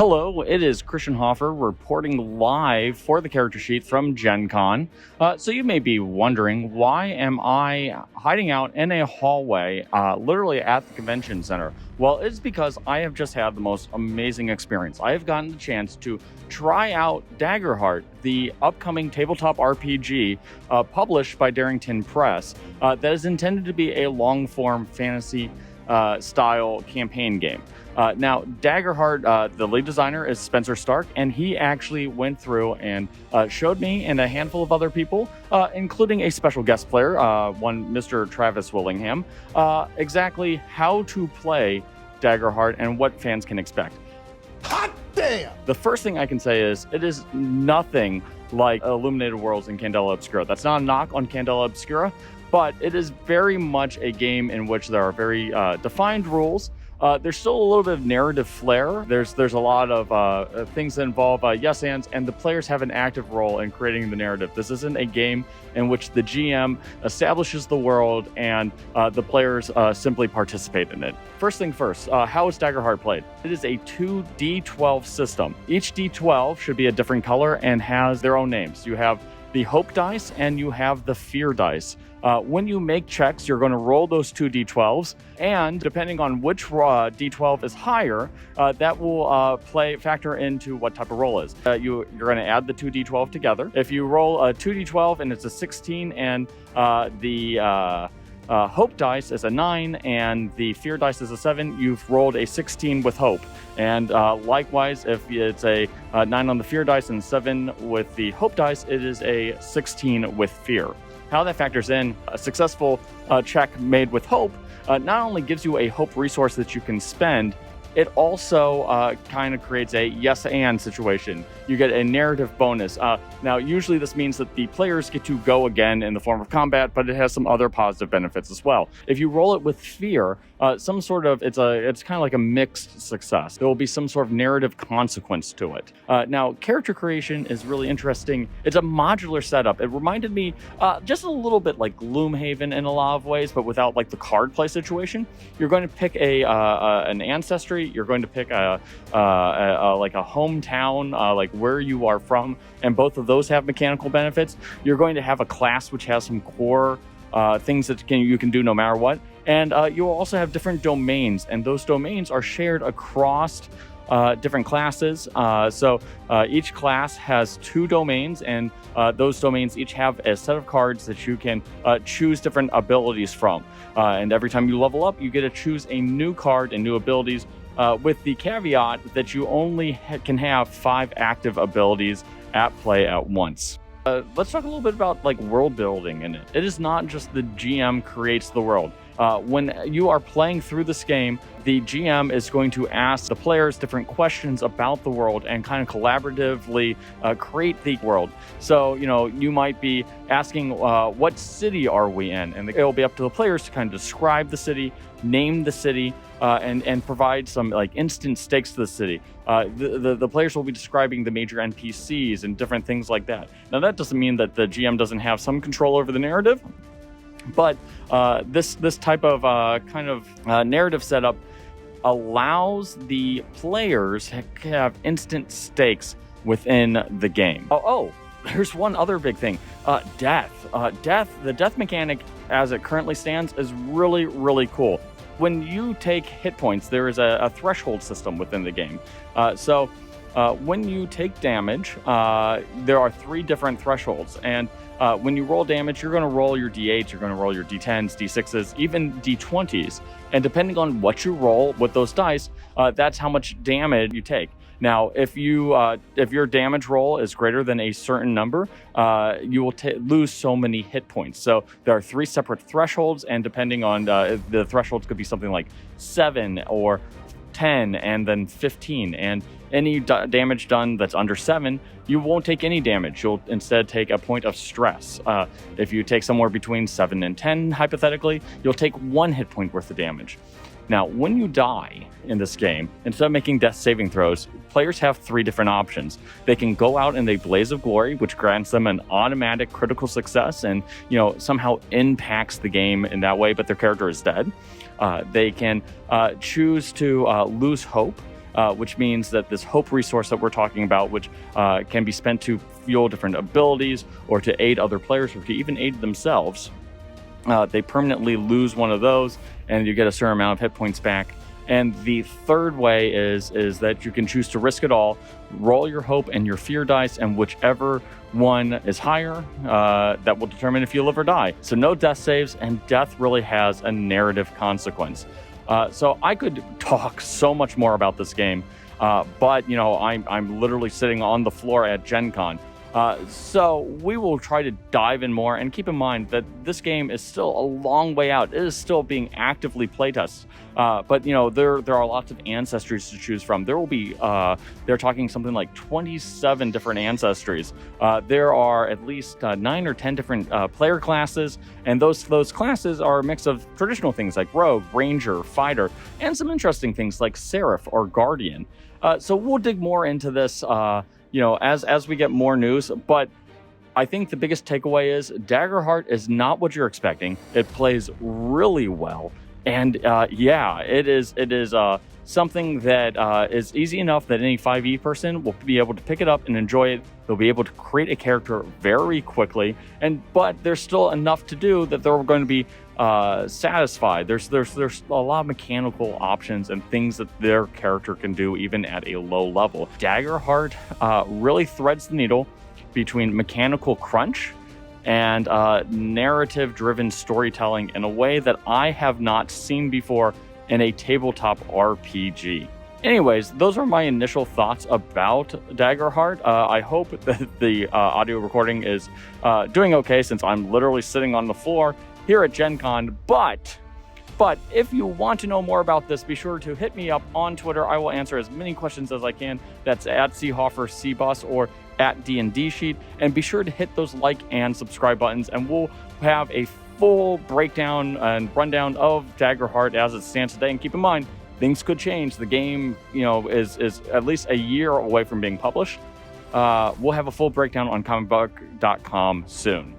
Hello, it is Christian Hoffer reporting live for the character sheet from Gen Con. So you may be wondering, why am I hiding out in a hallway literally at the convention center? Well, it's because I have just had the most amazing experience. I have gotten the chance to try out Daggerheart, the upcoming tabletop RPG published by Darrington Press that is intended to be a long-form fantasy style campaign game. Now, Daggerheart, the lead designer is Spenser Starke, and he actually went through and showed me and a handful of other people, including a special guest player, one Mr. Travis Willingham, exactly how to play Daggerheart and what fans can expect. Hot damn! The first thing I can say is it is nothing like Illuminated Worlds and Candela Obscura. That's not a knock on Candela Obscura, but it is very much a game in which there are very defined rules. There's still a little bit of narrative flair. There's a lot of things that involve yes ands, and the players have an active role in creating the narrative. This isn't a game in which the GM establishes the world and the players simply participate in it. First thing first, how is Daggerheart played? It is a 2D12 system. Each D12 should be a different color and has their own names. You have the Hope dice and you have the Fear dice. When you make checks, you're going to roll those two D12s, and depending on which D12 is higher, that will factor into what type of roll is. You're going to add the two D12 together. If you roll a 2D12 and it's a 16, and the Hope dice is a 9 and the Fear dice is a 7, you've rolled a 16 with Hope. And likewise, if it's a 9 on the Fear dice and 7 with the Hope dice, it is a 16 with Fear. How that factors in, a successful check made with Hope not only gives you a Hope resource that you can spend, it also kind of creates a yes and situation. You get a narrative bonus. Now, usually this means that the players get to go again in the form of combat, but it has some other positive benefits as well. If you roll it with Fear, it's kind of like a mixed success. There will be some sort of narrative consequence to it. Now, character creation is really interesting. It's a modular setup. It reminded me just a little bit like Gloomhaven in a lot of ways, but without like the card play situation. You're going to pick an ancestry. You're going to pick like a hometown, like where you are from, and both of those have mechanical benefits. You're going to have a class which has some core things that you can do no matter what, and you will also have different domains, and those domains are shared across different classes. So each class has 2 domains, and those domains each have a set of cards that you can choose different abilities from. And every time you level up, you get to choose a new card and new abilities, with the caveat that you only can have 5 active abilities at play at once. Let's talk a little bit about like world building in it. It is not just the GM creates the world. When you are playing through this game, the GM is going to ask the players different questions about the world and kind of collaboratively create the world. So, you might be asking, what city are we in? And it will be up to the players to kind of describe the city, name the city, and provide some like instant stakes to the city. The players will be describing the major NPCs and different things like that. Now, that doesn't mean that the GM doesn't have some control over the narrative, but this type of narrative setup allows the players to have instant stakes within the game. There's one other big thing. Death. The death mechanic as it currently stands is really, really cool. When you take hit points, there is a threshold system within the game. So when you take damage, there are 3 different thresholds. And when you roll damage, you're going to roll your D8s, you're going to roll your D10s, D6s, even D20s. And depending on what you roll with those dice, that's how much damage you take. Now, if your damage roll is greater than a certain number, you will lose so many hit points. So there are 3 separate thresholds, and depending on the thresholds could be something like 7 or 10 and then 15. And any damage done that's under 7, you won't take any damage. You'll instead take a point of stress. If you take somewhere between 7 and 10, hypothetically, you'll take 1 hit point worth of damage. Now, when you die in this game, instead of making death saving throws, players have 3 different options. They can go out in a blaze of glory, which grants them an automatic critical success and, somehow impacts the game in that way, but their character is dead. They can choose to lose hope, which means that this hope resource that we're talking about, which can be spent to fuel different abilities or to aid other players or to even aid themselves, they permanently lose one of those and you get a certain amount of hit points back. And the third way is that you can choose to risk it all, roll your hope and your fear dice, and whichever one is higher, that will determine if you live or die. So no death saves, and death really has a narrative consequence. So I could talk so much more about this game, but I'm literally sitting on the floor at Gen Con. So we will try to dive in more, and keep in mind that this game is still a long way out. It is still being actively playtested. But there are lots of ancestries to choose from. There will be they're talking something like 27 different ancestries. There are at least 9 or 10 different player classes, and those classes are a mix of traditional things like rogue, ranger, fighter, and some interesting things like seraph or guardian. So we'll dig more into this as we get more news, but I think the biggest takeaway is Daggerheart is not what you're expecting. It plays really well, and it is something that is easy enough that any 5e person will be able to pick it up and enjoy it. They'll be able to create a character very quickly, but there's still enough to do that they're going to be satisfied. There's a lot of mechanical options and things that their character can do even at a low level. Daggerheart really threads the needle between mechanical crunch and narrative-driven storytelling in a way that I have not seen before in a tabletop RPG. Anyways, those are my initial thoughts about Daggerheart. I hope that the audio recording is doing okay, since I'm literally sitting on the floor here at Gen Con. But if you want to know more about this, be sure to hit me up on Twitter. I will answer as many questions as I can. That's at CHofferCBus or at D&D Sheet. And be sure to hit those like and subscribe buttons, and we'll have a full breakdown and rundown of Daggerheart as it stands today. And keep in mind, things could change. The game, is at least a year away from being published. We'll have a full breakdown on comicbook.com soon.